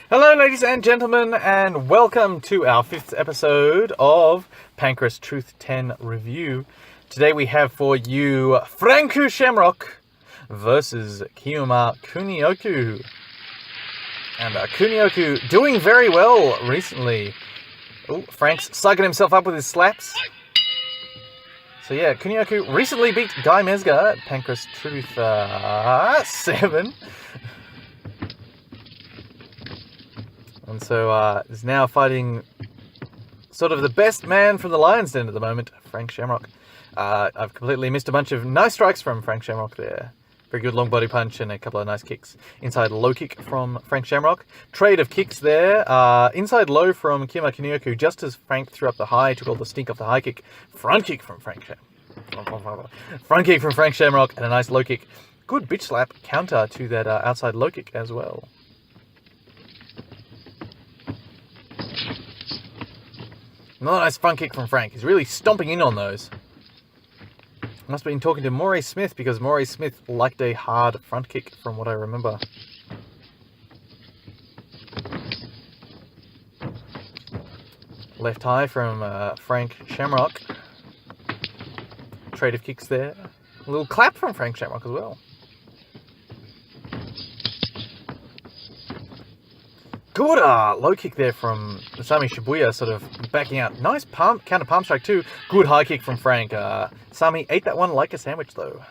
Hello, ladies and gentlemen, and welcome to our 5th episode of Pancrase Truth 10 Review. Today we have for you Shamrock versus Kiuma Kunioku. And Kunioku doing very well recently. Oh, Frank's sucking himself up with his slaps. So yeah, Kunioku recently beat Guy Mezga at Pancrase Truth 7. And so is now fighting sort of the best man from the Lion's Den at the moment, Shamrock. I've completely missed a bunch of nice strikes from Shamrock there. Very good long body punch and a couple of nice kicks. Inside low kick from Shamrock. Trade of kicks there. Inside low from Kiuma Kunioku. Just as Frank threw up the high, took all the stink off the high kick. Front kick from Front kick from Shamrock and a nice low kick. Good bitch slap counter to that outside low kick as well. Another nice front kick from Frank. He's really stomping in on those. Must have been talking to Maurice Smith because Maurice Smith liked a hard front kick from what I remember. Left high from Shamrock. Trade of kicks there. A little clap from Shamrock as well. Good low kick there from Sami Shibuya, sort of backing out. Nice counter palm strike too. Good high kick from Frank. Sami ate that one like a sandwich though.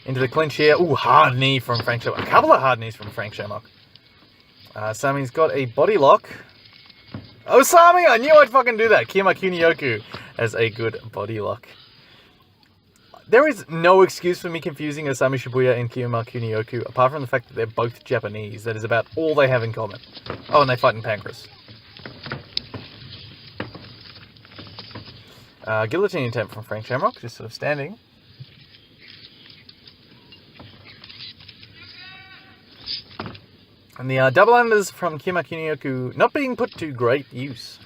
Into the clinch here. Ooh, hard knee from Shamrock. A couple of hard knees from Shamrock. Sami's got a body lock. Oh, Sami! I knew I'd fucking do that. Kiuma Kunioku has a good body lock. There is no excuse for me confusing a Sami Shibuya and Kiuma Kunioku, apart from the fact that they're both Japanese. That is about all they have in common. Oh, and they fight in Pancrase. Guillotine attempt from Shamrock, just sort of standing. And the double unders from Kiuma Kunioku not being put to great use.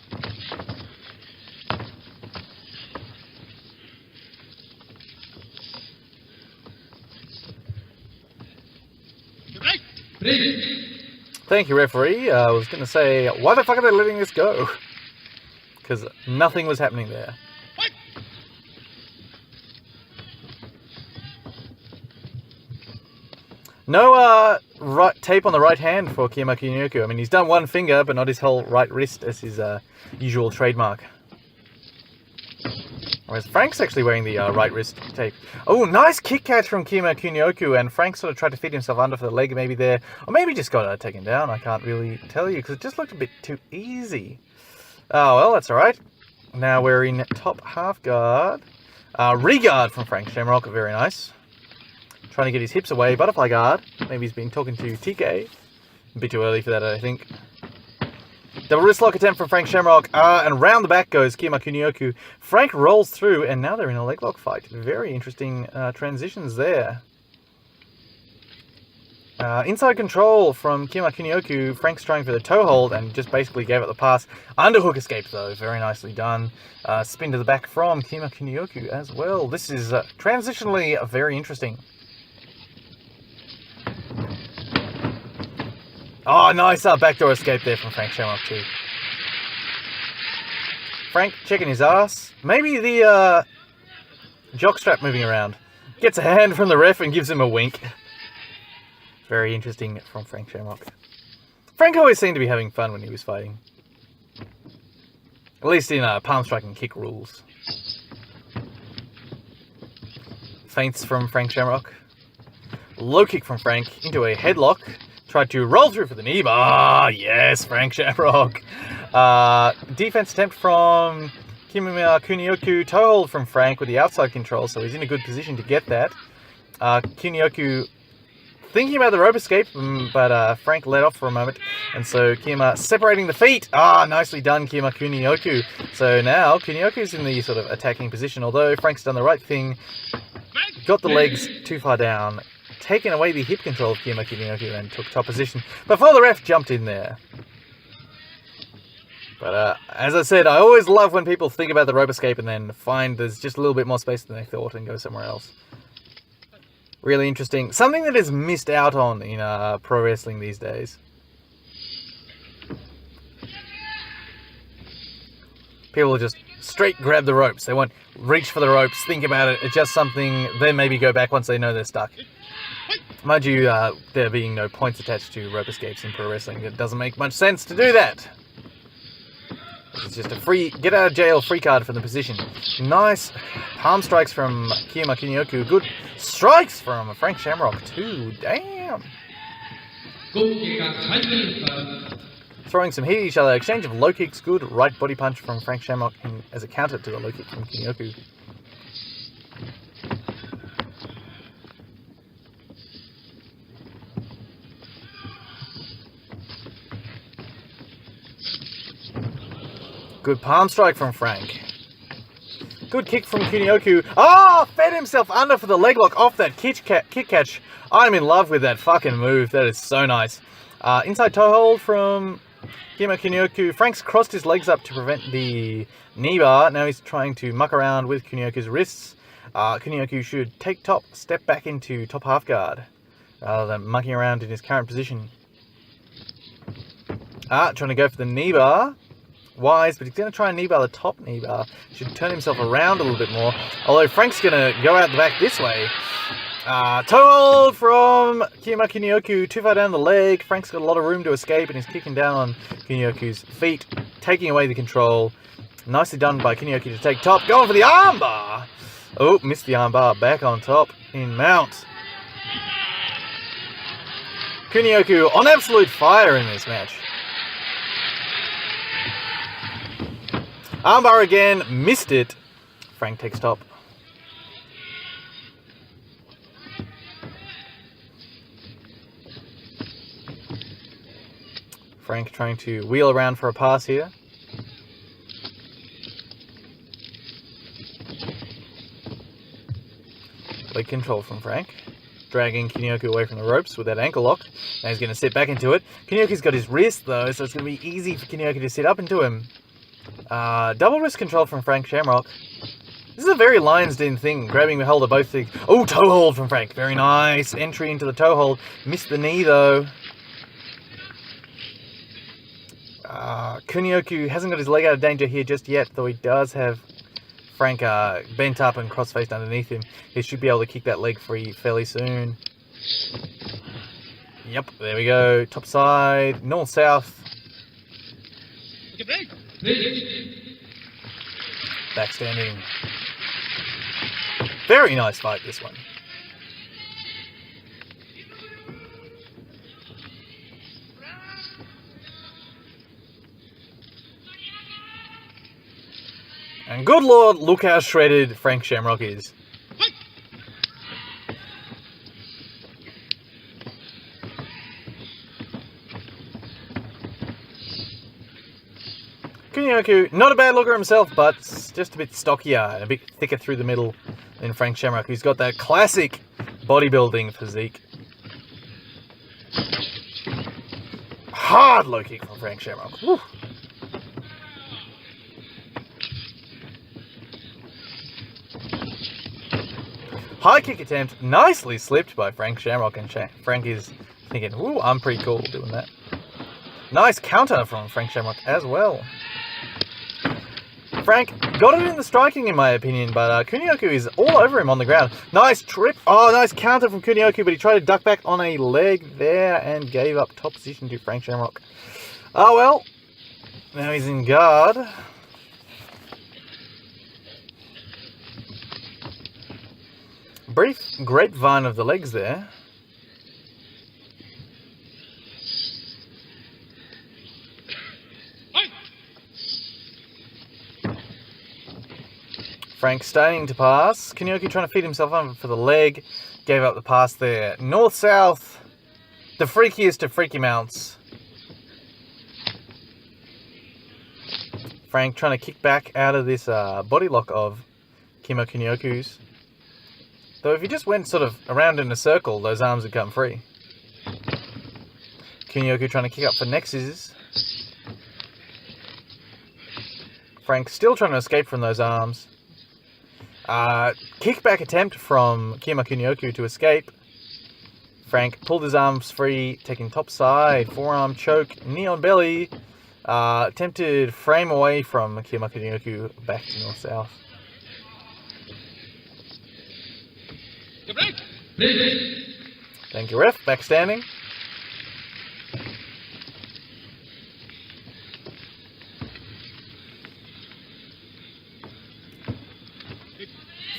Thank you, referee. I was going to say, why the fuck are they letting this go? Because nothing was happening there. No tape on the right hand for Kiuma Kunioku. I mean, he's done one finger, but not his whole right wrist as his usual trademark. Whereas Frank's actually wearing the right wrist tape. Oh, nice kick catch from Kiuma Kunioku, and Frank sort of tried to feed himself under for the leg maybe there. Or maybe just got taken down. I can't really tell you, because it just looked a bit too easy. Oh, well, that's alright. Now we're in top half guard. Re-guard from Shamrock, very nice. Trying to get his hips away. Butterfly guard. Maybe he's been talking to TK. A bit too early for that, I think. Double wrist lock attempt from Shamrock. And round the back goes Kiuma Kunioku. Frank rolls through, and now they're in a leg lock fight. Very interesting transitions there. Inside control from Kiuma Kunioku. Frank's trying for the toe hold and just basically gave it the pass. Underhook escape, though. Very nicely done. Spin to the back from Kiuma Kunioku as well. This is transitionally very interesting. Oh, nice backdoor escape there from Shamrock too. Frank checking his ass. Maybe the jockstrap moving around. Gets a hand from the ref and gives him a wink. Very interesting from Shamrock. Frank always seemed to be having fun when he was fighting. At least in palm strike and kick rules. Feints from Shamrock. Low kick from Frank into a headlock. Tried to roll through for the knee. Yes, Shamrock. Defense attempt from Kiuma Kunioku. Toe hold from Frank with the outside control, so he's in a good position to get that. Kunioku thinking about the rope escape, but Frank let off for a moment, and so Kiuma separating the feet. Nicely done, Kiuma Kunioku. So now Kunioku's in the sort of attacking position, although Frank's done the right thing. Got the legs too far down. taken away the hip control of Kiuma Kunioku and took top position before the ref jumped in there. But as I said, I always love when people think about the rope escape and then find there's just a little bit more space than they thought and go somewhere else. Really interesting. Something that is missed out on in pro wrestling these days. People just straight grab the ropes. They won't reach for the ropes, think about it, adjust something, then maybe go back once they know they're stuck. Mind you, there being no points attached to rope escapes in pro wrestling, it doesn't make much sense to do that. It's just a free, get out of jail free card for the position. Nice palm strikes from Kiuma Kunioku. Good strikes from Frank Shamrock too. Damn. Throwing some heat at each other. Exchange of low kicks. Good right body punch from Frank Shamrock as a counter to the low kick from Kunioku. Good palm strike from Frank. Good kick from Kunioku. Oh, fed himself under for the leg lock off that kick catch. I'm in love with that fucking move. That is so nice. Inside toe hold from Kiuma Kunioku. Frank's crossed his legs up to prevent the knee bar. Now he's trying to muck around with Kunioku's wrists. Kunioku should take top, step back into top half guard, rather than mucking around in his current position. Trying to go for the knee bar. Wise, but he's going to try and knee bar the top knee bar. Should turn himself around a little bit more. Although Frank's going to go out the back this way. Toe hold from Kiuma Kunioku. Too far down the leg. Frank's got a lot of room to escape and he's kicking down on Kunioku's feet, taking away the control. Nicely done by Kunioku to take top. Going for the armbar. Oh, missed the armbar. Back on top in mount. Kunioku on absolute fire in this match. Armbar again, missed it. Frank takes top. Frank trying to wheel around for a pass here. Leg control from Frank. Dragging Kunioku away from the ropes with that ankle lock. Now he's going to sit back into it. Kunioku's got his wrist though, so it's going to be easy for Kunioku to sit up into him. Double wrist control from Frank Shamrock. This is a very Lions Den thing, grabbing the hold of both things. Oh, toe hold from Frank. Very nice. Entry into the toe hold. Missed the knee though. Kunioku hasn't got his leg out of danger here just yet, though he does have Frank bent up and cross-faced underneath him. He should be able to kick that leg free fairly soon. Yep, there we go. Top side, north-south. Backstanding. Very nice fight, this one. And good lord, look how shredded Frank Shamrock is. Kunioku, not a bad looker himself, but just a bit stockier and a bit thicker through the middle than Frank Shamrock, who's got that classic bodybuilding physique. Hard low kick from Frank Shamrock. Woo. High kick attempt, nicely slipped by Frank Shamrock, and Frank is thinking, ooh, I'm pretty cool doing that. Nice counter from Frank Shamrock as well. Frank got it in the striking in my opinion, but Kunioku is all over him on the ground. Nice trip. Oh, nice counter from Kunioku, but he tried to duck back on a leg there and gave up top position to Frank Shamrock. Oh well, now he's in guard. Brief grapevine of the legs there. Frank starting to pass. Kunioku trying to feed himself up for the leg. Gave up the pass there. North-south. The freakiest of freaky mounts. Frank trying to kick back out of this body lock of Kiuma Kunioku's. Though if he just went sort of around in a circle, those arms would come free. Kunioku trying to kick up for Nexus. Frank still trying to escape from those arms. Kickback attempt from Kiuma Kunioku to escape. Frank pulled his arms free, taking top side, forearm choke, knee on belly. Attempted frame away from Kiuma Kunioku back to north-south. Thank you, ref. Back standing.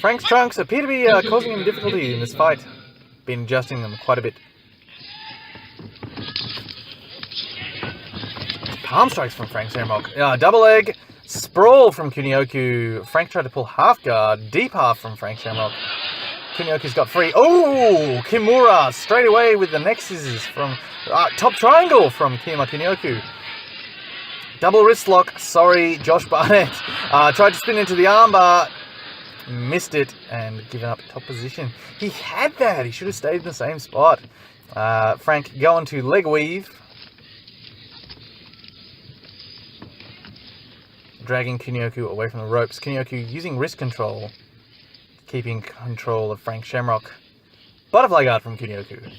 Frank's trunks appear to be causing him difficulty in this fight. Been adjusting them quite a bit. Palm strikes from Frank Shamrock. Double leg. Sprawl from Kunioku. Frank tried to pull half guard. Deep half from Frank Shamrock. Kunioku's got free. Oh! Kimura straight away with the Nexuses from top triangle from Kiuma Kunioku. Double wrist lock. Sorry, Josh Barnett. Tried to spin into the armbar. Missed it and given up top position. He had that. He should have stayed in the same spot. Frank going to leg weave. Dragging Kunioku away from the ropes. Kunioku using wrist control. Keeping control of Frank Shamrock. Butterfly guard from Kunioku.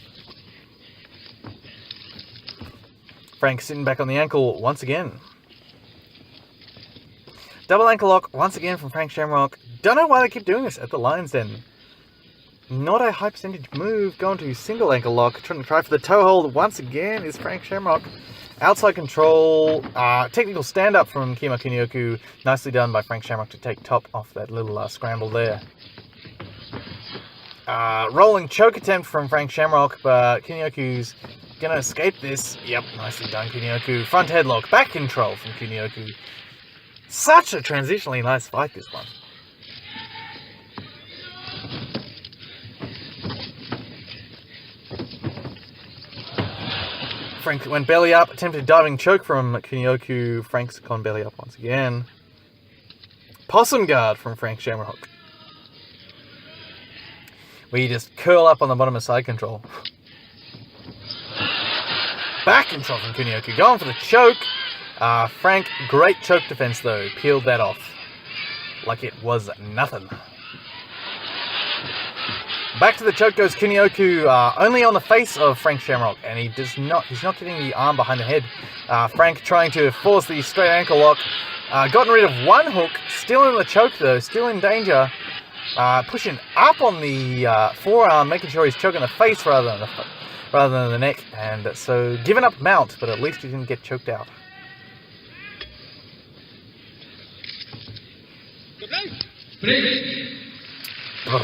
Frank sitting back on the ankle once again. Double ankle lock once again from Frank Shamrock. Don't know why they keep doing this at the Lion's Den. Not a high percentage move. Going to single ankle lock. Trying to try for the toe hold once again is Frank Shamrock. Outside control. Technical stand up from Kiuma Kunioku. Nicely done by Frank Shamrock to take top off that little scramble there. Rolling choke attempt from Frank Shamrock, but Kunioku's gonna escape this. Yep, nicely done, Kunioku. Front headlock. Back control from Kunioku. Such a transitionally nice fight, this one. Frank went belly up, attempted diving choke from Kunioku. Frank's gone belly up once again. Possum guard from Frank Shamrock. Where you just curl up on the bottom of side control. Back control from Kunioku. Going for the choke. Frank, great choke defense though. Peeled that off like it was nothing. Back to the choke goes Kunioku, only on the face of Frank Shamrock, and he's not getting the arm behind the head. Frank trying to force the straight ankle lock. Gotten rid of one hook, still in the choke though, still in danger. Pushing up on the forearm, making sure he's choking the face rather than the neck, and so giving up mount, but at least he didn't get choked out.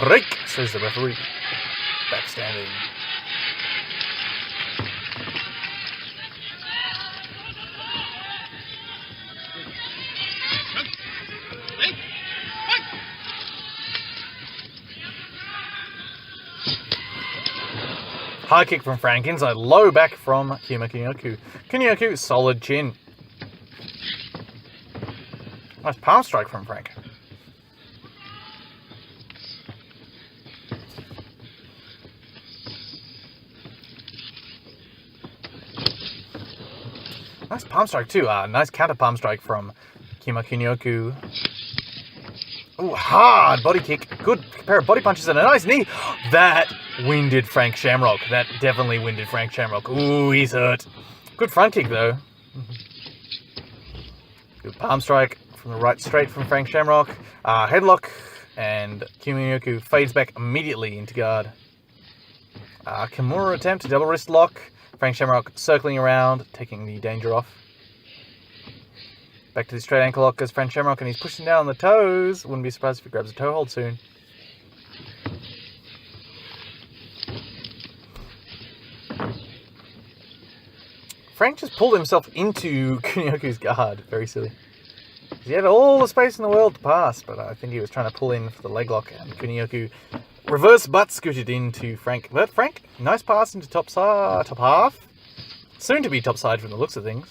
Break, says the referee. Backstanding. High kick from Frank, inside low back from Kiuma Kunioku. Kunioku, solid chin. Nice palm strike from Frank. Nice palm strike too. Nice counter palm strike from Kiuma Kunioku. Ooh, hard body kick. Good pair of body punches and a nice knee. That winded Frank Shamrock. That definitely winded Frank Shamrock. Ooh, he's hurt. Good front kick though. Good palm strike from the right straight from Frank Shamrock. Headlock, and Kunioku fades back immediately into guard. Kimura attempt, double wrist lock. Frank Shamrock circling around, taking the danger off. Back to the straight ankle lock goes Frank Shamrock, and he's pushing down on the toes. Wouldn't be surprised if he grabs a toe hold soon. Frank just pulled himself into Kunioku's guard. Very silly. He had all the space in the world to pass, but I think he was trying to pull in for the leg lock, and Kunioku reverse butt scooted into Frank. But Frank, nice pass into top half. Soon to be top side from the looks of things.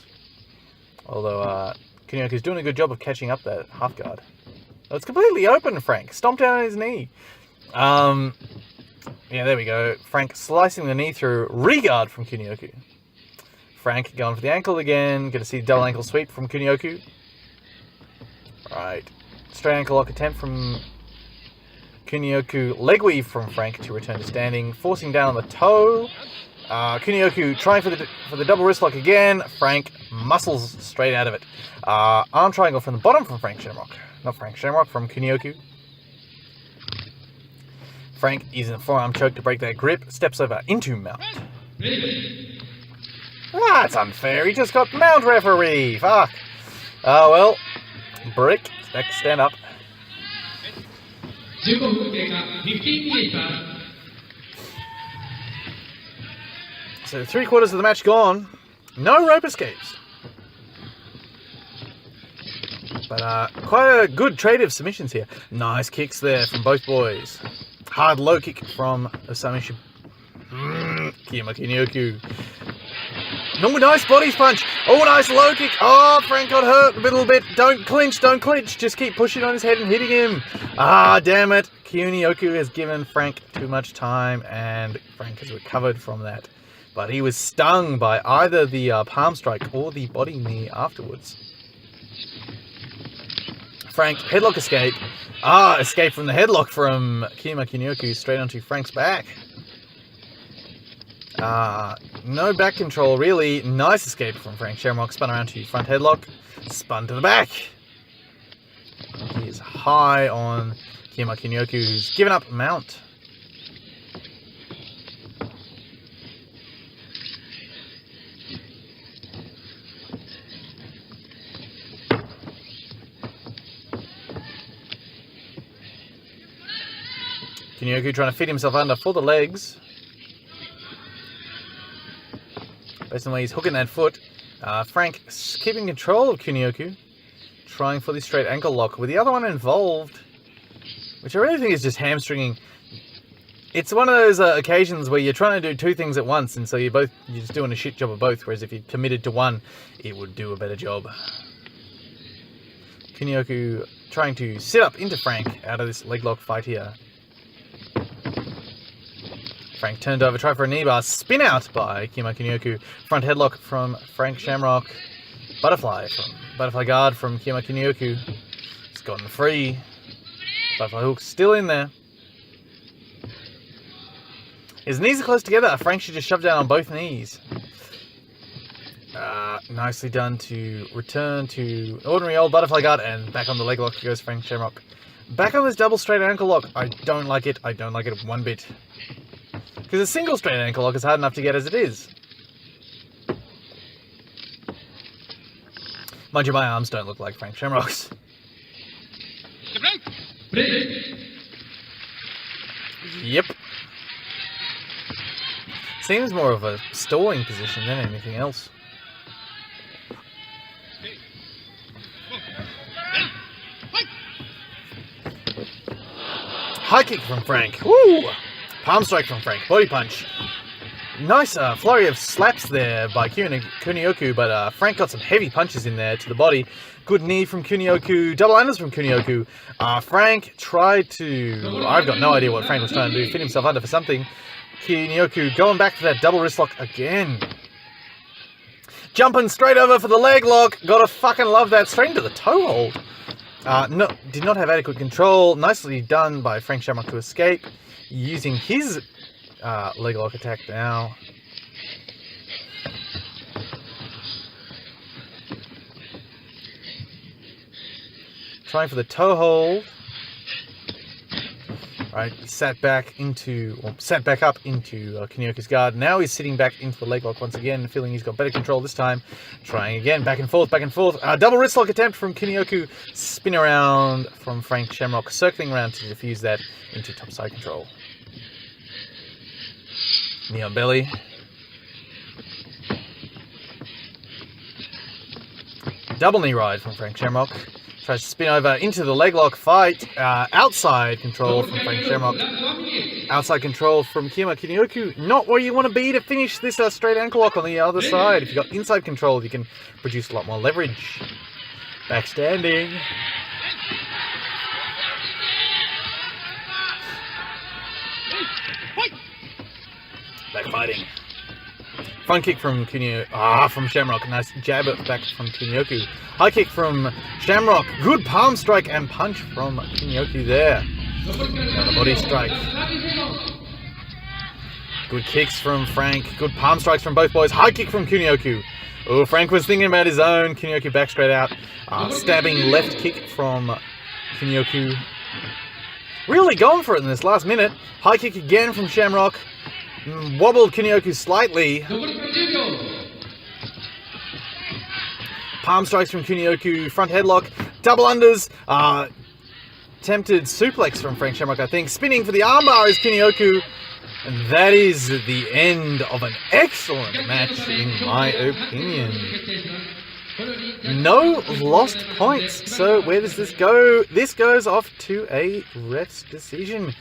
Although Kunioku's doing a good job of catching up that half guard. Oh, it's completely open, Frank. Stomped down on his knee. Yeah, there we go. Frank slicing the knee through. Regard from Kunioku. Frank going for the ankle again. Going to see double ankle sweep from Kunioku. Right. Straight ankle lock attempt from Kunioku. Leg weave from Frank to return to standing. Forcing down on the toe. Kunioku trying for the double wrist lock again. Frank muscles straight out of it. Arm triangle from the bottom from Frank Shamrock. Not Frank Shamrock, from Kunioku. Frank using a forearm choke to break that grip. Steps over into mount. That's unfair. He just got mount referee. Fuck. Oh well. Brick. Stand up. So 3/4 of the match gone. No rope escapes. But quite a good trade of submissions here. Nice kicks there from both boys. Hard low kick from Osami Kiuma Kunioku. No, nice body punch. Oh, nice low kick. Oh, Frank got hurt a little bit. Don't clinch. Just keep pushing on his head and hitting him. Ah, damn it. Kunioku has given Frank too much time, and Frank has recovered from that. But he was stung by either the palm strike or the body knee afterwards. Frank, headlock escape. Escape from the headlock from Kiuma Kunioku straight onto Frank's back. No back control, really. Nice escape from Frank Shamrock. Spun around to front headlock. Spun to the back. He is high on Kiuma Kunioku, who's given up mount. Kunioku trying to fit himself under for the legs. Based on the way he's hooking that foot. Frank keeping control of Kunioku. Trying for the straight ankle lock with the other one involved. Which I really think is just hamstringing. It's one of those occasions where you're trying to do two things at once, and so you're just doing a shit job of both, whereas if you committed to one, it would do a better job. Kunioku trying to sit up into Frank out of this leg lock fight here. Frank turned over, tried for a knee bar, spin out by Kiuma Kunioku. Front headlock from Frank Shamrock. Butterfly guard from Kiuma Kunioku. It's gotten free. Butterfly hook still in there. His knees are close together. Frank should just shove down on both knees. Nicely done to return to ordinary old butterfly guard, and back on the leg lock goes Frank Shamrock. Back on this double straight ankle lock. I don't like it. I don't like it one bit. Because a single straight ankle lock is hard enough to get as it is. Mind you, my arms don't look like Frank Shamrock's. Yep. Seems more of a stalling position than anything else. High kick from Frank. Woo! Palm strike from Frank. Body punch. Nice flurry of slaps there by Kunioku, but Frank got some heavy punches in there to the body. Good knee from Kunioku. Double unders from Kunioku. Frank tried to... I've got no idea what Frank was trying to do. Fit himself under for something. Kunioku going back for that double wrist lock again. Jumping straight over for the leg lock. Gotta fucking love that. Straight into the toe hold. No, did not have adequate control. Nicely done by Frank Shamrock to escape. Using his leg lock attack now. Trying for the toe hold. Right, he sat back up into Kunioku's guard. Now he's sitting back into the leg lock once again, feeling he's got better control this time. Trying again, back and forth. Double wrist lock attempt from Kunioku. Spin around from Frank Shamrock, circling around to defuse that into topside control. Knee on belly. Double knee ride from Frank Shamrock. Tries to spin over into the leg lock fight. Outside control from Frank Shamrock. Outside control from Kiuma Kunioku. Not where you want to be to finish this straight ankle lock on the other side. If you've got inside control, you can produce a lot more leverage. Backstanding. Backfighting. Front kick from from Shamrock. Nice jab back from Kunioku. High kick from Shamrock. Good palm strike and punch from Kunioku there. Another body strike. Good kicks from Frank. Good palm strikes from both boys. High kick from Kunioku. Oh, Frank was thinking about his own. Kunioku back straight out. Stabbing left kick from Kunioku. Really going for it in this last minute. High kick again from Shamrock. Wobbled Kunioku slightly. Palm strikes from Kunioku. Front headlock. Double unders. Tempted suplex from Frank Shamrock, I think. Spinning for the armbar is Kunioku. And that is the end of an excellent match, in my opinion. No lost points. So where does this go? This goes off to a ref's decision.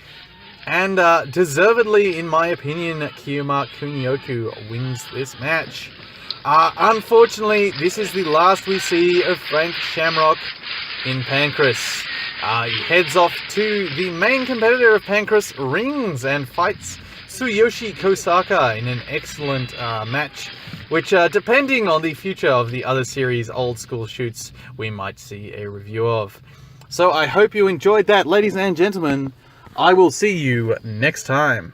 And deservedly, in my opinion, Kiuma Kunioku wins this match. Unfortunately, this is the last we see of Frank Shamrock in Pancrase. He heads off to the main competitor of Pancrase, Rings, and fights Tsuyoshi Kosaka in an excellent match, which, depending on the future of the other series old school shoots, we might see a review of. So I hope you enjoyed that, ladies and gentlemen. I will see you next time.